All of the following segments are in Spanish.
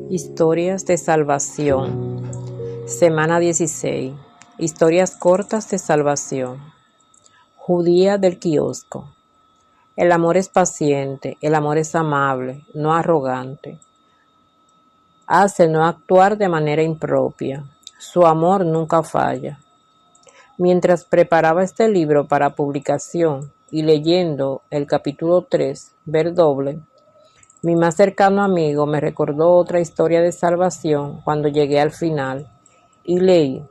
Historias de salvación. Semana 16. Historias cortas de salvación. Judía del kiosco. El amor es paciente, el amor es amable, no arrogante. Hace no actuar de manera impropia. Su amor nunca falla. Mientras preparaba este libro para publicación y leyendo el capítulo 3, ver doble, mi más cercano amigo me recordó otra historia de salvación cuando llegué al final y leí: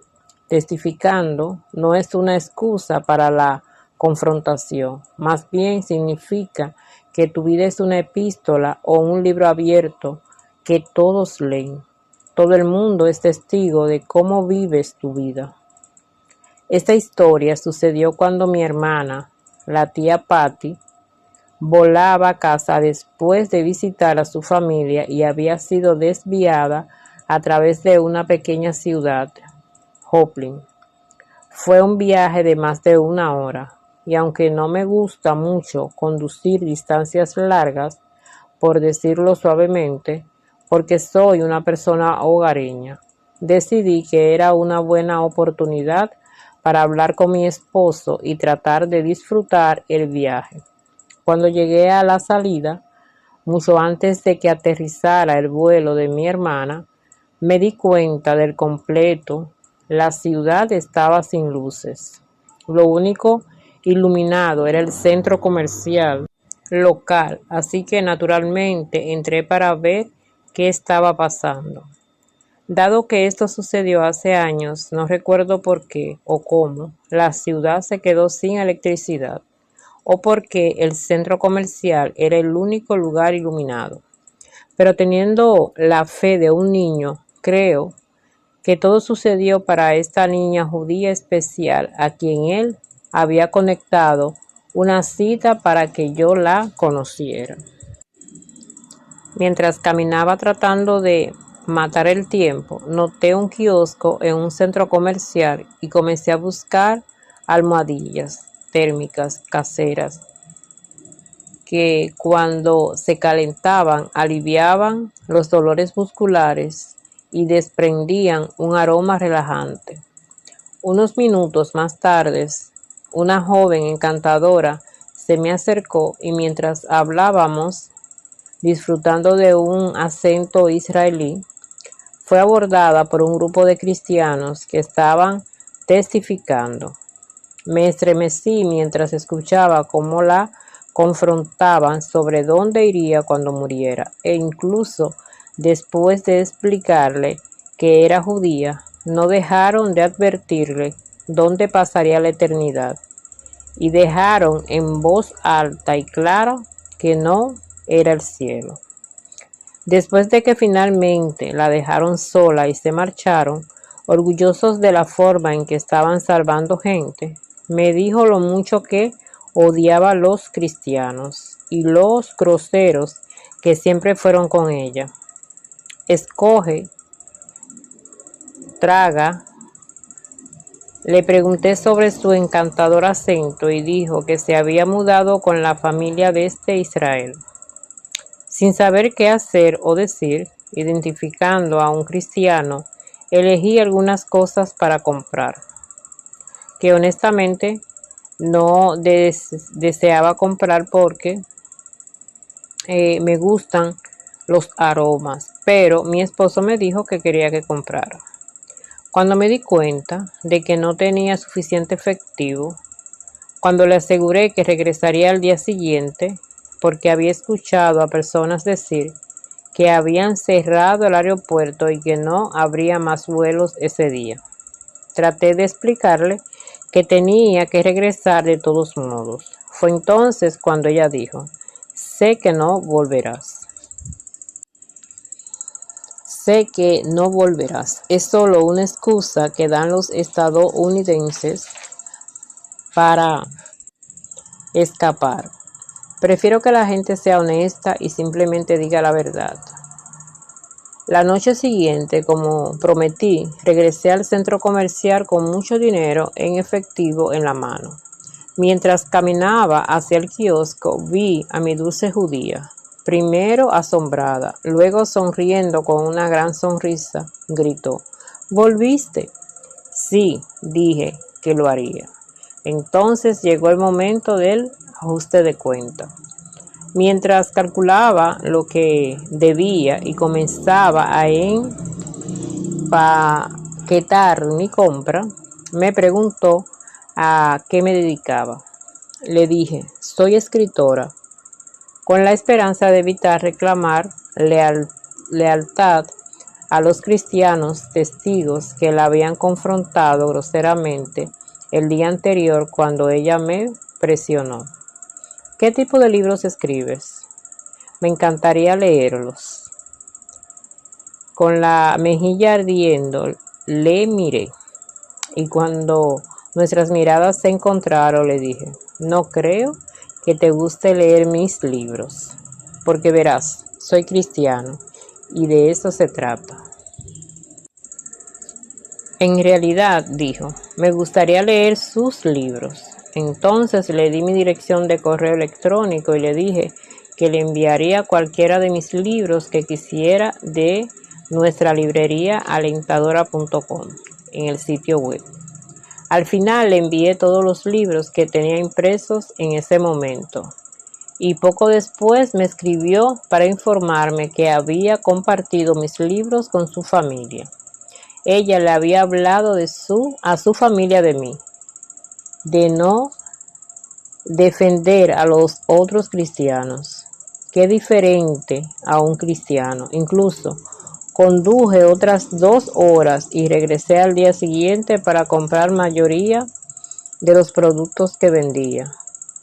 testificando no es una excusa para la confrontación, más bien significa que tu vida es una epístola o un libro abierto que todos leen. Todo el mundo es testigo de cómo vives tu vida. Esta historia sucedió cuando mi hermana, la tía Patty, volaba a casa después de visitar a su familia y había sido desviada a través de una pequeña ciudad, Joplin. Fue un viaje de más de 1 hora, y aunque no me gusta mucho conducir distancias largas, por decirlo suavemente, porque soy una persona hogareña, decidí que era una buena oportunidad para hablar con mi esposo y tratar de disfrutar el viaje. Cuando llegué a la salida, mucho antes de que aterrizara el vuelo de mi hermana, me di cuenta del completo. La ciudad estaba sin luces. Lo único iluminado era el centro comercial local, así que naturalmente entré para ver qué estaba pasando. Dado que esto sucedió hace años, no recuerdo por qué o cómo, la ciudad se quedó sin electricidad, o porque el centro comercial era el único lugar iluminado. Pero teniendo la fe de un niño, creo que todo sucedió para esta niña judía especial a quien él había conectado una cita para que yo la conociera. Mientras caminaba tratando de matar el tiempo, noté un kiosco en un centro comercial y comencé a buscar almohadillas térmicas caseras que cuando se calentaban aliviaban los dolores musculares y desprendían un aroma relajante. Unos minutos más tarde, una joven encantadora se me acercó y mientras hablábamos, disfrutando de un acento israelí, fue abordada por un grupo de cristianos que estaban testificando. Me estremecí mientras escuchaba cómo la confrontaban sobre dónde iría cuando muriera, e incluso después de explicarle que era judía, no dejaron de advertirle dónde pasaría la eternidad, y dejaron en voz alta y clara que no era el cielo. Después de que finalmente la dejaron sola y se marcharon, orgullosos de la forma en que estaban salvando gente, me dijo lo mucho que odiaba a los cristianos y los groseros que siempre fueron con ella. Escoge, traga. Le pregunté sobre su encantador acento y dijo que se había mudado con la familia desde Israel. Sin saber qué hacer o decir, identificando a un cristiano, elegí algunas cosas para comprar, que honestamente no deseaba comprar porque me gustan los aromas, pero mi esposo me dijo que quería que comprara. Cuando me di cuenta de que no tenía suficiente efectivo, cuando le aseguré que regresaría al día siguiente, porque había escuchado a personas decir que habían cerrado el aeropuerto y que no habría más vuelos ese día, traté de explicarle que tenía que regresar de todos modos. Fue entonces cuando ella dijo: sé que no volverás. Sé que no volverás. Es solo una excusa que dan los estadounidenses para escapar. Prefiero que la gente sea honesta y simplemente diga la verdad. La noche siguiente, como prometí, regresé al centro comercial con mucho dinero en efectivo en la mano. Mientras caminaba hacia el kiosco, vi a mi dulce judía. Primero asombrada, luego sonriendo con una gran sonrisa, gritó: ¿Volviste? Sí, dije que lo haría. Entonces llegó el momento del ajuste de cuenta. Mientras calculaba lo que debía y comenzaba a empaquetar mi compra, me preguntó a qué me dedicaba. Le dije: soy escritora, con la esperanza de evitar reclamar lealtad a los cristianos testigos que la habían confrontado groseramente el día anterior cuando ella me presionó. ¿Qué tipo de libros escribes? Me encantaría leerlos. Con la mejilla ardiendo, le miré, y cuando nuestras miradas se encontraron, le dije: no creo que te guste leer mis libros, porque verás, soy cristiano, y de eso se trata. En realidad, dijo, me gustaría leer sus libros. Entonces le di mi dirección de correo electrónico y le dije que le enviaría cualquiera de mis libros que quisiera de nuestra librería alentadora.com en el sitio web. Al final le envié todos los libros que tenía impresos en ese momento, y poco después me escribió para informarme que había compartido mis libros con su familia. Ella le había hablado a su familia de mí, de no defender a los otros cristianos. Qué diferente a un cristiano. Incluso conduje otras 2 horas y regresé al día siguiente para comprar mayoría de los productos que vendía.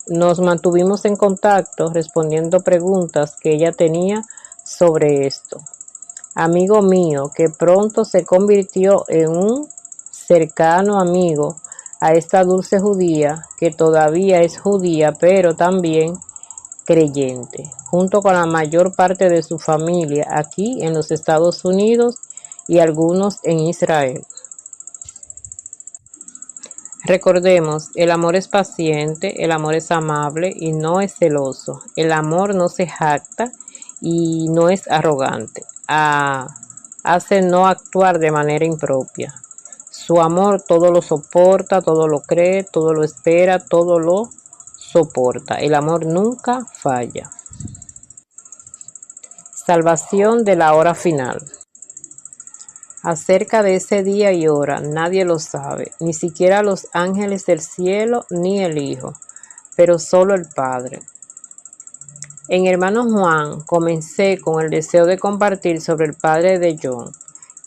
Nos mantuvimos en contacto respondiendo preguntas que ella tenía sobre esto. Amigo mío, que pronto se convirtió en un cercano amigo a esta dulce judía, que todavía es judía, pero también creyente, junto con la mayor parte de su familia aquí en los Estados Unidos y algunos en Israel. Recordemos, el amor es paciente, el amor es amable y no es celoso. El amor no se jacta y no es arrogante. Hace no actuar de manera impropia. Su amor todo lo soporta, todo lo cree, todo lo espera, todo lo soporta. El amor nunca falla. Salvación de la hora final. Acerca de ese día y hora nadie lo sabe, ni siquiera los ángeles del cielo ni el Hijo, pero solo el Padre. En Hermano Juan comencé con el deseo de compartir sobre el padre de John,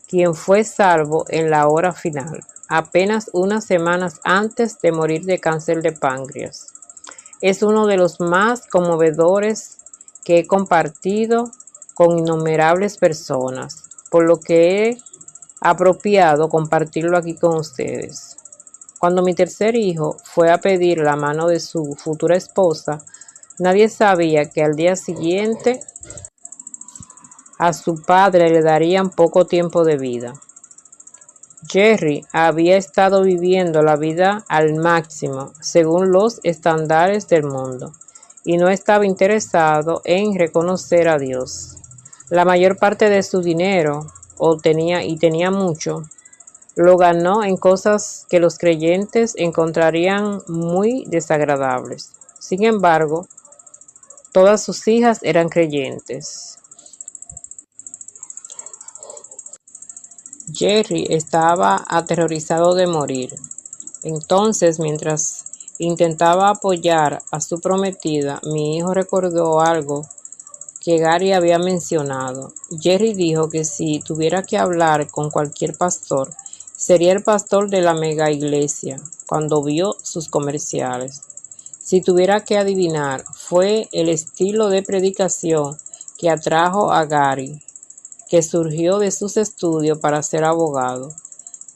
quien fue salvo en la hora final, apenas unas semanas antes de morir de cáncer de páncreas. Es uno de los más conmovedores que he compartido con innumerables personas, por lo que he apropiado compartirlo aquí con ustedes. Cuando mi tercer hijo fue a pedir la mano de su futura esposa, nadie sabía que al día siguiente a su padre le darían poco tiempo de vida. Jerry había estado viviendo la vida al máximo según los estándares del mundo y no estaba interesado en reconocer a Dios. La mayor parte de su dinero, tenía mucho, lo ganó en cosas que los creyentes encontrarían muy desagradables. Sin embargo, todas sus hijas eran creyentes. Jerry estaba aterrorizado de morir. Entonces, mientras intentaba apoyar a su prometida, mi hijo recordó algo que Gary había mencionado. Jerry dijo que si tuviera que hablar con cualquier pastor, sería el pastor de la mega iglesia, cuando vio sus comerciales. Si tuviera que adivinar, fue el estilo de predicación que atrajo a Gary, que surgió de sus estudios para ser abogado.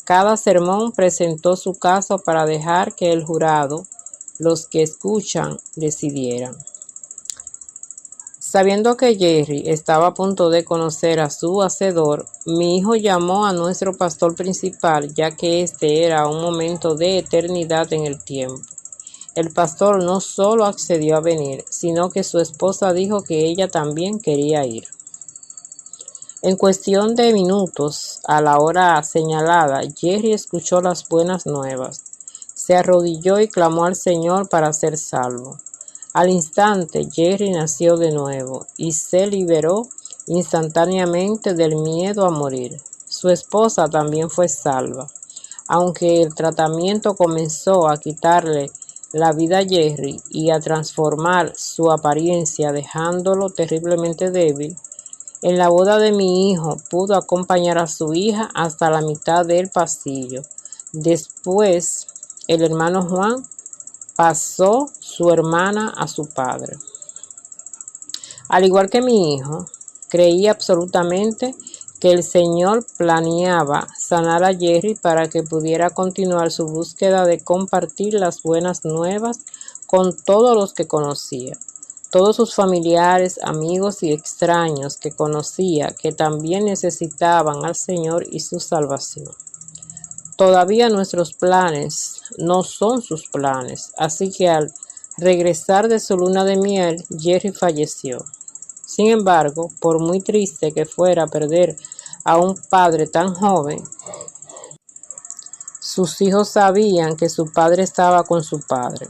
Cada sermón presentó su caso para dejar que el jurado, los que escuchan, decidieran. Sabiendo que Jerry estaba a punto de conocer a su hacedor, mi hijo llamó a nuestro pastor principal, ya que este era un momento de eternidad en el tiempo. el pastor no solo accedió a venir, sino que su esposa dijo que ella también quería ir. En cuestión de minutos, a la hora señalada, Jerry escuchó las buenas nuevas. Se arrodilló y clamó al Señor para ser salvo. Al instante, Jerry nació de nuevo y se liberó instantáneamente del miedo a morir. Su esposa también fue salva. Aunque el tratamiento comenzó a quitarle la vida a Jerry y a transformar su apariencia dejándolo terriblemente débil, en la boda de mi hijo pudo acompañar a su hija hasta la mitad del pasillo. Después, el hermano Juan pasó su hermana a su padre. Al igual que mi hijo, creí absolutamente que el Señor planeaba sanar a Jerry para que pudiera continuar su búsqueda de compartir las buenas nuevas con todos los que conocía. Todos sus familiares, amigos y extraños que conocía que también necesitaban al Señor y su salvación. Todavía nuestros planes no son sus planes, así que al regresar de su luna de miel, Jerry falleció. Sin embargo, por muy triste que fuera perder a un padre tan joven, sus hijos sabían que su padre estaba con su padre.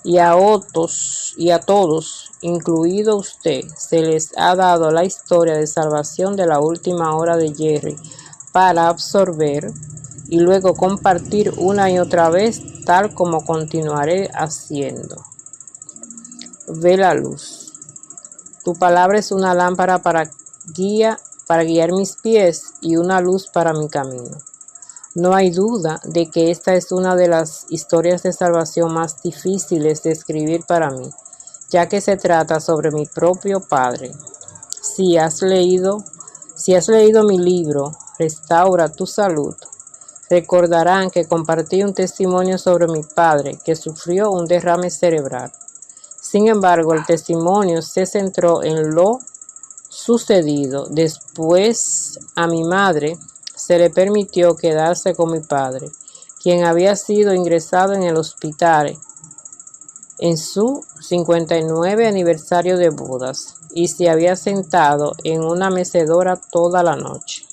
Y a todos, incluido usted, se les ha dado la historia de salvación de la última hora de Jerry para absorber y luego compartir una y otra vez, tal como continuaré haciendo. Ve la luz. Tu palabra es una lámpara para guiar mis pies y una luz para mi camino. No hay duda de que esta es una de las historias de salvación más difíciles de escribir para mí, ya que se trata sobre mi propio padre. Si has leído mi libro, Restaura tu Salud, recordarán que compartí un testimonio sobre mi padre que sufrió un derrame cerebral. Sin embargo, el testimonio se centró en lo sucedido. Después, a mi madre se le permitió quedarse con mi padre, quien había sido ingresado en el hospital en su 59 aniversario de bodas y se había sentado en una mecedora toda la noche.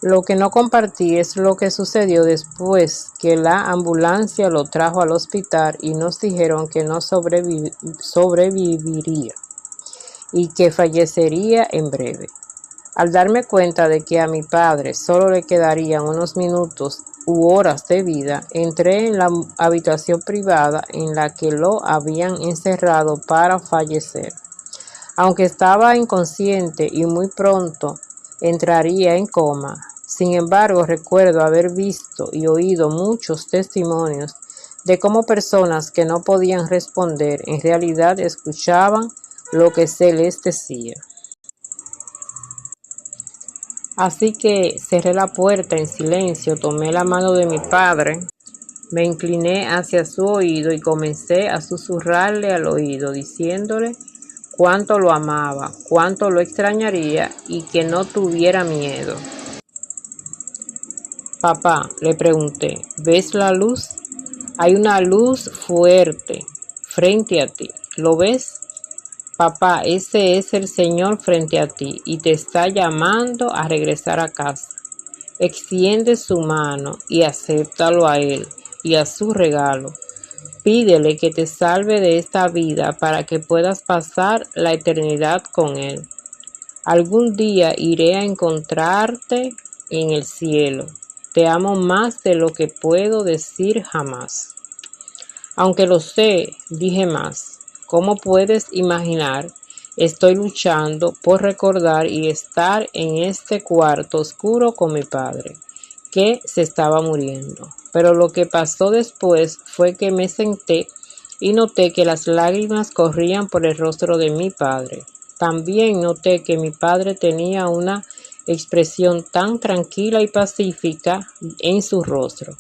Lo que no compartí es lo que sucedió después que la ambulancia lo trajo al hospital y nos dijeron que no sobreviviría y que fallecería en breve. Al darme cuenta de que a mi padre solo le quedarían unos minutos u horas de vida, entré en la habitación privada en la que lo habían encerrado para fallecer. Aunque estaba inconsciente y muy pronto entraría en coma, sin embargo recuerdo haber visto y oído muchos testimonios de cómo personas que no podían responder en realidad escuchaban lo que se les decía. Así que cerré la puerta en silencio, tomé la mano de mi padre, me incliné hacia su oído y comencé a susurrarle al oído, diciéndole cuánto lo amaba, cuánto lo extrañaría y que no tuviera miedo. Papá, le pregunté, ¿ves la luz? Hay una luz fuerte frente a ti, ¿lo ves? Papá, ese es el Señor frente a ti y te está llamando a regresar a casa. Extiende su mano y acéptalo a Él y a su regalo. Pídele que te salve de esta vida para que puedas pasar la eternidad con Él. Algún día iré a encontrarte en el cielo. Te amo más de lo que puedo decir jamás. Aunque lo sé, dije más. ¿Cómo puedes imaginar? Estoy luchando por recordar y estar en este cuarto oscuro con mi padre, que se estaba muriendo. Pero lo que pasó después fue que me senté y noté que las lágrimas corrían por el rostro de mi padre. También noté que mi padre tenía una expresión tan tranquila y pacífica en su rostro,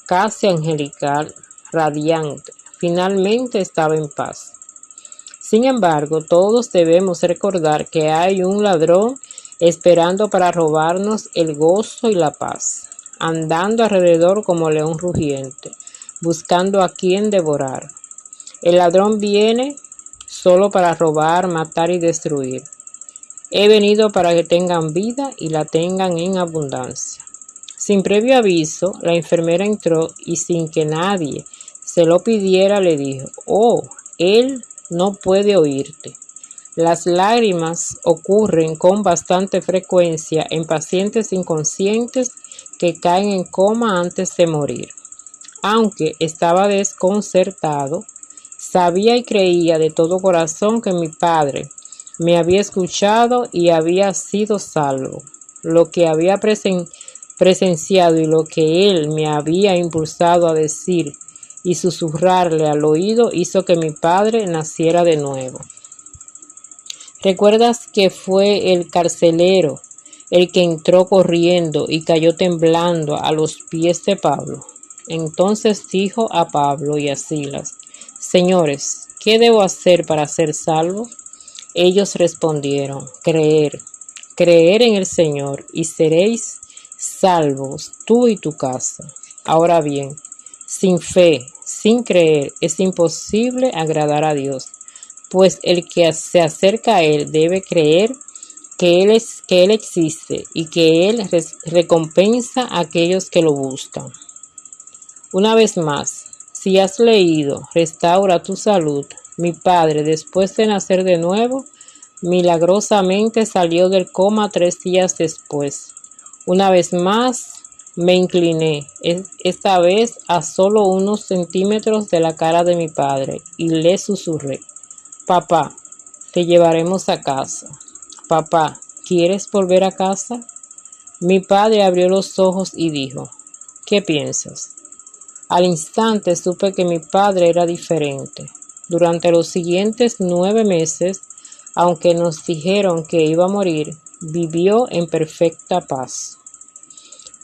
casi angelical, radiante. Finalmente estaba en paz. Sin embargo, todos debemos recordar que hay un ladrón esperando para robarnos el gozo y la paz, andando alrededor como león rugiente, buscando a quien devorar. El ladrón viene solo para robar, matar y destruir. He venido para que tengan vida y la tengan en abundancia. Sin previo aviso, la enfermera entró y sin que nadie se lo pidiera le dijo: «Oh, él no puede oírte». Las lágrimas ocurren con bastante frecuencia en pacientes inconscientes que caen en coma antes de morir. Aunque estaba desconcertado, sabía y creía de todo corazón que mi padre me había escuchado y había sido salvo. Lo que había presenciado y lo que él me había impulsado a decir y susurrarle al oído hizo que mi padre naciera de nuevo. ¿Recuerdas que fue el carcelero el que entró corriendo y cayó temblando a los pies de Pablo? Entonces dijo a Pablo y a Silas: «Señores, ¿qué debo hacer para ser salvo?» Ellos respondieron: creer en el Señor y seréis salvos tú y tu casa. Ahora bien, sin fe, sin creer, es imposible agradar a Dios, pues el que se acerca a Él debe creer que Él existe y que Él recompensa a aquellos que lo buscan. Una vez más, si has leído «Restaura tu salud», mi padre, después de nacer de nuevo, milagrosamente salió del coma 3 días después. Una vez más me incliné, esta vez a solo unos centímetros de la cara de mi padre, y le susurré: «Papá, te llevaremos a casa. Papá, ¿quieres volver a casa?» Mi padre abrió los ojos y dijo: «¿Qué piensas?» Al instante supe que mi padre era diferente. Durante los siguientes 9 meses, aunque nos dijeron que iba a morir, vivió en perfecta paz.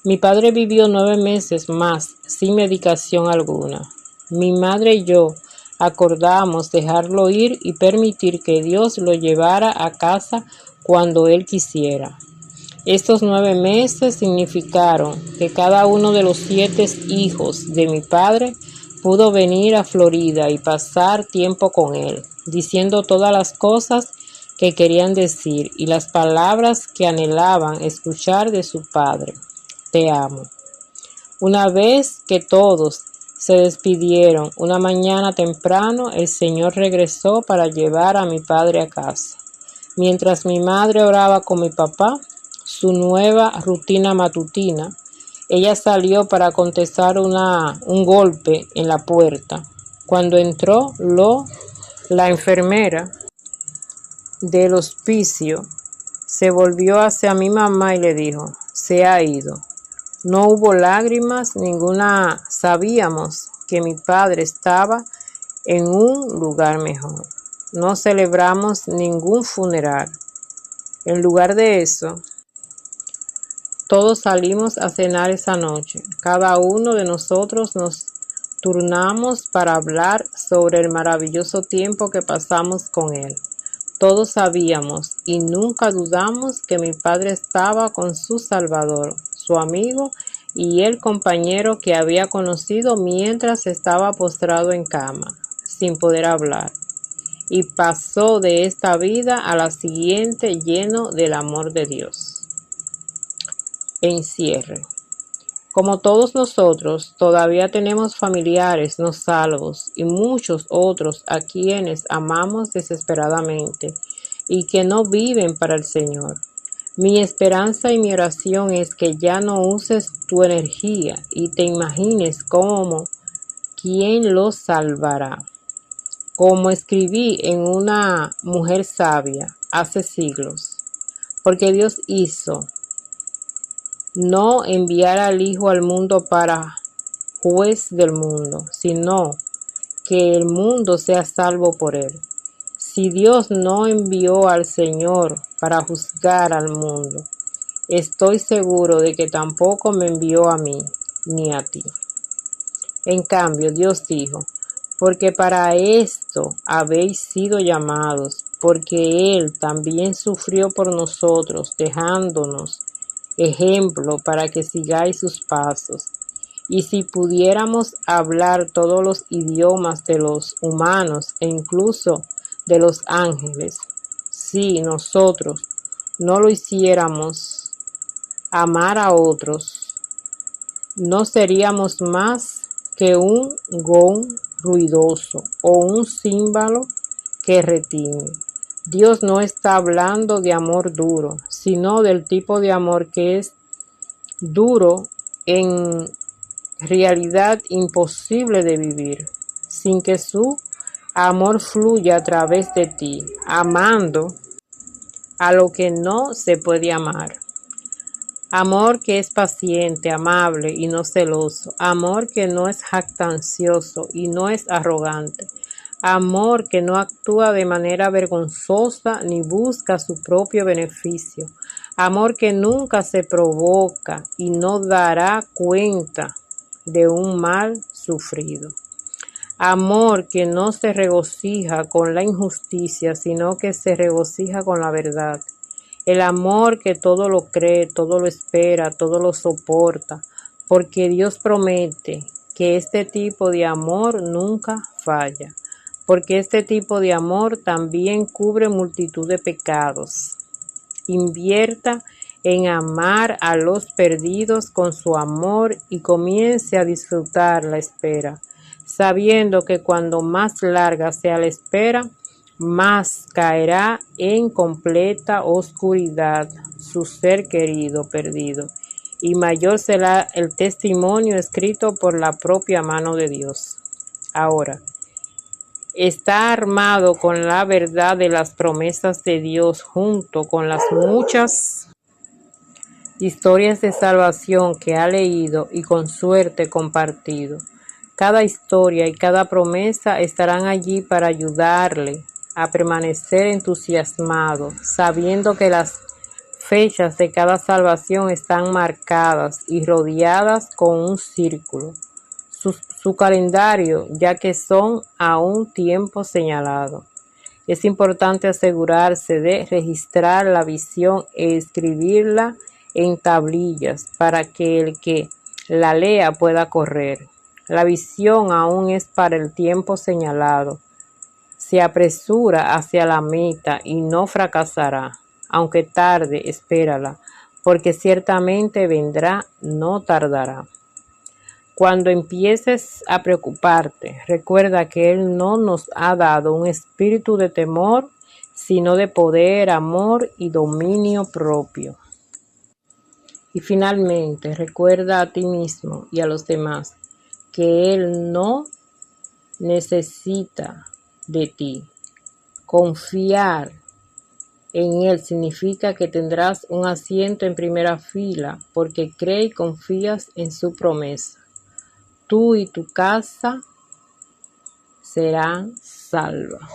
Mi padre vivió 9 meses más sin medicación alguna. Mi madre y yo acordamos dejarlo ir y permitir que Dios lo llevara a casa cuando él quisiera. Estos 9 meses significaron que cada uno de los 7 hijos de mi padre pudo venir a Florida y pasar tiempo con él, diciendo todas las cosas que querían decir y las palabras que anhelaban escuchar de su padre. Te amo. Una vez que todos se despidieron, una mañana temprano, el Señor regresó para llevar a mi padre a casa. Mientras mi madre oraba con mi papá su nueva rutina matutina, ella salió para contestar un golpe en la puerta. Cuando entró, la enfermera del hospicio se volvió hacia mi mamá y le dijo: «Se ha ido». No hubo lágrimas ninguna. Sabíamos que mi padre estaba en un lugar mejor. No celebramos ningún funeral. En lugar de eso, todos salimos a cenar esa noche. Cada uno de nosotros nos turnamos para hablar sobre el maravilloso tiempo que pasamos con él. Todos sabíamos y nunca dudamos que mi padre estaba con su Salvador, su amigo y el compañero que había conocido mientras estaba postrado en cama, sin poder hablar, y pasó de esta vida a la siguiente lleno del amor de Dios. Encierre. Como todos nosotros, todavía tenemos familiares no salvos y muchos otros a quienes amamos desesperadamente y que no viven para el Señor. Mi esperanza y mi oración es que ya no uses tu energía y te imagines cómo quién los salvará. Como escribí en Una mujer sabia hace siglos, porque Dios hizo no enviar al Hijo al mundo para juez del mundo, sino que el mundo sea salvo por él. Si Dios no envió al Señor para juzgar al mundo, estoy seguro de que tampoco me envió a mí ni a ti. En cambio, Dios dijo: «Porque para esto habéis sido llamados, porque Él también sufrió por nosotros, dejándonos ejemplo para que sigáis sus pasos. Y si pudiéramos hablar todos los idiomas de los humanos e incluso de los ángeles, si nosotros no lo hiciéramos amar a otros, no seríamos más que un gong ruidoso o un címbalo que retiñe. Dios no está hablando de amor duro, sino del tipo de amor que es duro, en realidad imposible de vivir, sin que su amor fluya a través de ti, amando a lo que no se puede amar. Amor que es paciente, amable y no celoso. Amor que no es jactancioso y no es arrogante. Amor que no actúa de manera vergonzosa ni busca su propio beneficio. Amor que nunca se provoca y no dará cuenta de un mal sufrido. Amor que no se regocija con la injusticia, sino que se regocija con la verdad. El amor que todo lo cree, todo lo espera, todo lo soporta, porque Dios promete que este tipo de amor nunca falla, porque este tipo de amor también cubre multitud de pecados. Invierta en amar a los perdidos con su amor y comience a disfrutar la espera, sabiendo que cuando más larga sea la espera, más caerá en completa oscuridad su ser querido perdido, y mayor será el testimonio escrito por la propia mano de Dios. Ahora, está armado con la verdad de las promesas de Dios junto con las muchas historias de salvación que ha leído y con suerte compartido. Cada historia y cada promesa estarán allí para ayudarle a permanecer entusiasmado, sabiendo que las fechas de cada salvación están marcadas y rodeadas con un círculo. Su calendario, ya que son a un tiempo señalado. Es importante asegurarse de registrar la visión e escribirla en tablillas para que el que la lea pueda correr. La visión aún es para el tiempo señalado. Se apresura hacia la meta y no fracasará. Aunque tarde, espérala, porque ciertamente vendrá, no tardará. Cuando empieces a preocuparte, recuerda que Él no nos ha dado un espíritu de temor, sino de poder, amor y dominio propio. Y finalmente, recuerda a ti mismo y a los demás que Él no necesita de ti. Confiar en Él significa que tendrás un asiento en primera fila porque crees y confías en su promesa. Tú y tu casa serán salvas.